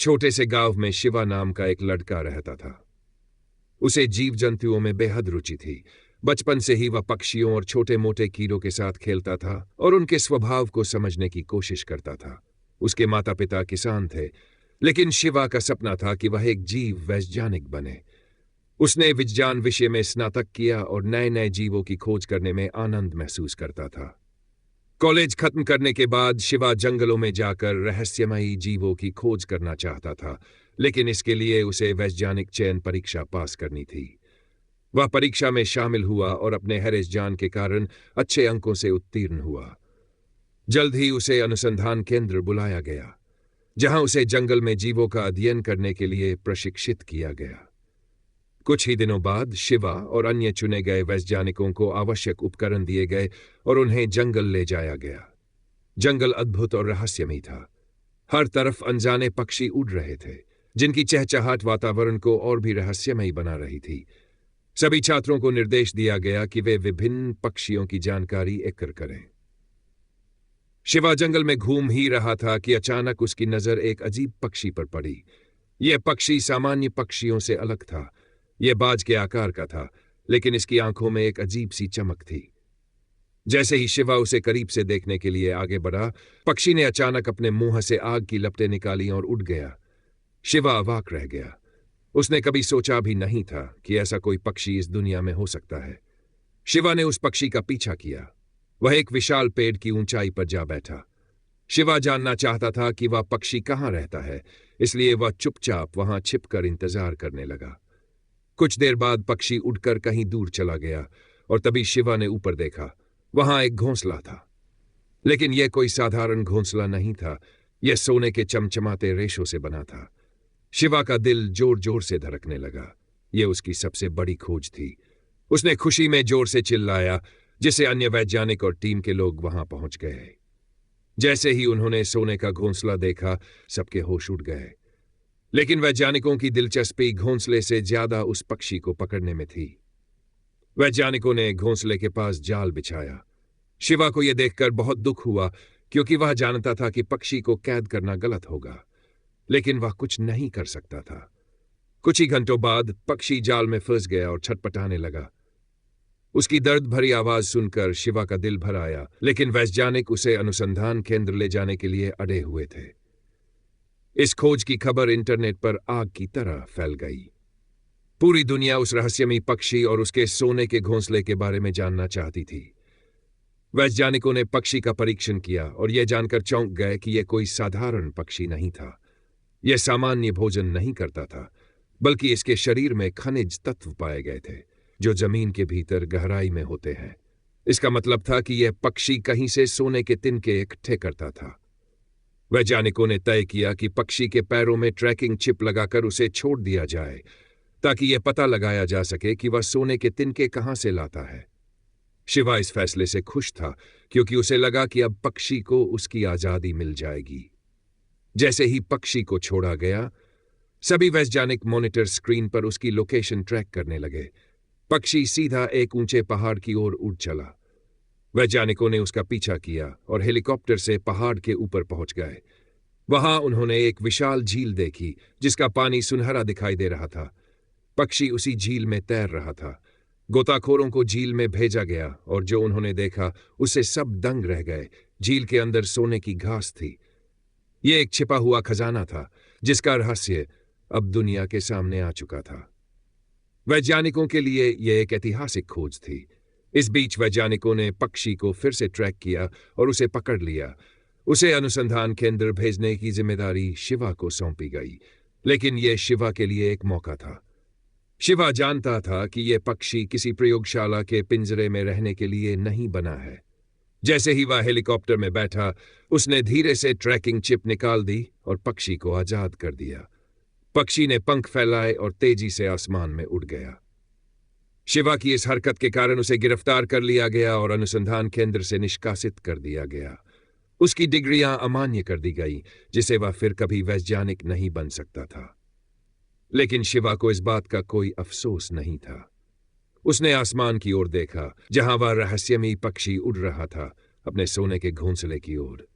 छोटे से गांव में शिवा नाम का एक लड़का रहता था। उसे जीव जंतुओं में बेहद रुचि थी। बचपन से ही वह पक्षियों और छोटे मोटे कीड़ों के साथ खेलता था और उनके स्वभाव को समझने की कोशिश करता था। उसके माता पिता किसान थे, लेकिन शिवा का सपना था कि वह एक जीव वैज्ञानिक बने। उसने विज्ञान विषय में स्नातक किया और नए नए जीवों की खोज करने में आनंद महसूस करता था। कॉलेज खत्म करने के बाद शिवा जंगलों में जाकर रहस्यमयी जीवों की खोज करना चाहता था, लेकिन इसके लिए उसे वैज्ञानिक चयन परीक्षा पास करनी थी। वह परीक्षा में शामिल हुआ और अपने हरेश ज्ञान के कारण अच्छे अंकों से उत्तीर्ण हुआ। जल्द ही उसे अनुसंधान केंद्र बुलाया गया, जहां उसे जंगल में जीवों का अध्ययन करने के लिए प्रशिक्षित किया गया। कुछ ही दिनों बाद शिवा और अन्य चुने गए वैज्ञानिकों को आवश्यक उपकरण दिए गए और उन्हें जंगल ले जाया गया। जंगल अद्भुत और रहस्यमयी था। हर तरफ अनजाने पक्षी उड़ रहे थे, जिनकी चहचहाट वातावरण को और भी रहस्यमयी बना रही थी। सभी छात्रों को निर्देश दिया गया कि वे विभिन्न पक्षियों की जानकारी एकत्र करें। शिवा जंगल में घूम ही रहा था कि अचानक उसकी नजर एक अजीब पक्षी पर पड़ी। यह पक्षी सामान्य पक्षियों से अलग था। यह बाज के आकार का था, लेकिन इसकी आंखों में एक अजीब सी चमक थी। जैसे ही शिवा उसे करीब से देखने के लिए आगे बढ़ा, पक्षी ने अचानक अपने मुंह से आग की लपटें निकाली और उड़ गया। शिवा अवाक रह गया। उसने कभी सोचा भी नहीं था कि ऐसा कोई पक्षी इस दुनिया में हो सकता है। शिवा ने उस पक्षी का पीछा किया। वह एक विशाल पेड़ की ऊंचाई पर जा बैठा। शिवा जानना चाहता था कि वह पक्षी कहाँ रहता है, इसलिए वह चुपचाप वहां छिपकर इंतजार करने लगा। कुछ देर बाद पक्षी उड़कर कहीं दूर चला गया और तभी शिवा ने ऊपर देखा। वहां एक घोंसला था, लेकिन यह कोई साधारण घोंसला नहीं था। यह सोने के चमचमाते रेशों से बना था। शिवा का दिल जोर जोर से धड़कने लगा। यह उसकी सबसे बड़ी खोज थी। उसने खुशी में जोर से चिल्लाया, जिससे अन्य वैज्ञानिक और टीम के लोग वहां पहुंच गए। जैसे ही उन्होंने सोने का घोंसला देखा, सबके होश उड़ गए। लेकिन वैज्ञानिकों की दिलचस्पी घोंसले से ज्यादा उस पक्षी को पकड़ने में थी। वैज्ञानिकों ने घोंसले के पास जाल बिछाया। शिवा को यह देखकर बहुत दुख हुआ, क्योंकि वह जानता था कि पक्षी को कैद करना गलत होगा, लेकिन वह कुछ नहीं कर सकता था। कुछ ही घंटों बाद पक्षी जाल में फंस गया और छटपटाने लगा। उसकी दर्द भरी आवाज सुनकर शिवा का दिल भर आया, लेकिन वैज्ञानिक उसे अनुसंधान केंद्र ले जाने के लिए अड़े हुए थे। इस खोज की खबर इंटरनेट पर आग की तरह फैल गई। पूरी दुनिया उस रहस्यमयी पक्षी और उसके सोने के घोंसले के बारे में जानना चाहती थी। वैज्ञानिकों ने पक्षी का परीक्षण किया और यह जानकर चौंक गए कि यह कोई साधारण पक्षी नहीं था। यह सामान्य भोजन नहीं करता था, बल्कि इसके शरीर में खनिज तत्व पाए गए थे, जो जमीन के भीतर गहराई में होते हैं। इसका मतलब था कि यह पक्षी कहीं से सोने के तिनके इकट्ठे करता था। वैज्ञानिकों ने तय किया कि पक्षी के पैरों में ट्रैकिंग चिप लगाकर उसे छोड़ दिया जाए, ताकि यह पता लगाया जा सके कि वह सोने के तिनके कहां से लाता है। शिवा इस फैसले से खुश था, क्योंकि उसे लगा कि अब पक्षी को उसकी आजादी मिल जाएगी। जैसे ही पक्षी को छोड़ा गया, सभी वैज्ञानिक मॉनिटर स्क्रीन पर उसकी लोकेशन ट्रैक करने लगे। पक्षी सीधा एक ऊंचे पहाड़ की ओर उड़ चला। वैज्ञानिकों ने उसका पीछा किया और हेलीकॉप्टर से पहाड़ के ऊपर पहुंच गए। वहां उन्होंने एक विशाल झील देखी, जिसका पानी सुनहरा दिखाई दे रहा था। पक्षी उसी झील में तैर रहा था। गोताखोरों को झील में भेजा गया और जो उन्होंने देखा, उससे सब दंग रह गए। झील के अंदर सोने की घास थी। यह एक छिपा हुआ खजाना था, जिसका रहस्य अब दुनिया के सामने आ चुका था। वैज्ञानिकों के लिए यह एक ऐतिहासिक खोज थी। इस बीच वैज्ञानिकों ने पक्षी को फिर से ट्रैक किया और उसे पकड़ लिया। उसे अनुसंधान केंद्र भेजने की जिम्मेदारी शिवा को सौंपी गई, लेकिन यह शिवा के लिए एक मौका था। शिवा जानता था कि यह पक्षी किसी प्रयोगशाला के पिंजरे में रहने के लिए नहीं बना है। जैसे ही वह हेलीकॉप्टर में बैठा, उसने धीरे से ट्रैकिंग चिप निकाल दी और पक्षी को आजाद कर दिया। पक्षी ने पंख फैलाए और तेजी से आसमान में उड़ गया। शिवा की इस हरकत के कारण उसे गिरफ्तार कर लिया गया और अनुसंधान केंद्र से निष्कासित कर दिया गया। उसकी डिग्रियां अमान्य कर दी गई, जिसे वह फिर कभी वैज्ञानिक नहीं बन सकता था। लेकिन शिवा को इस बात का कोई अफसोस नहीं था। उसने आसमान की ओर देखा, जहां वह रहस्यमयी पक्षी उड़ रहा था, अपने सोने के घोंसले की ओर।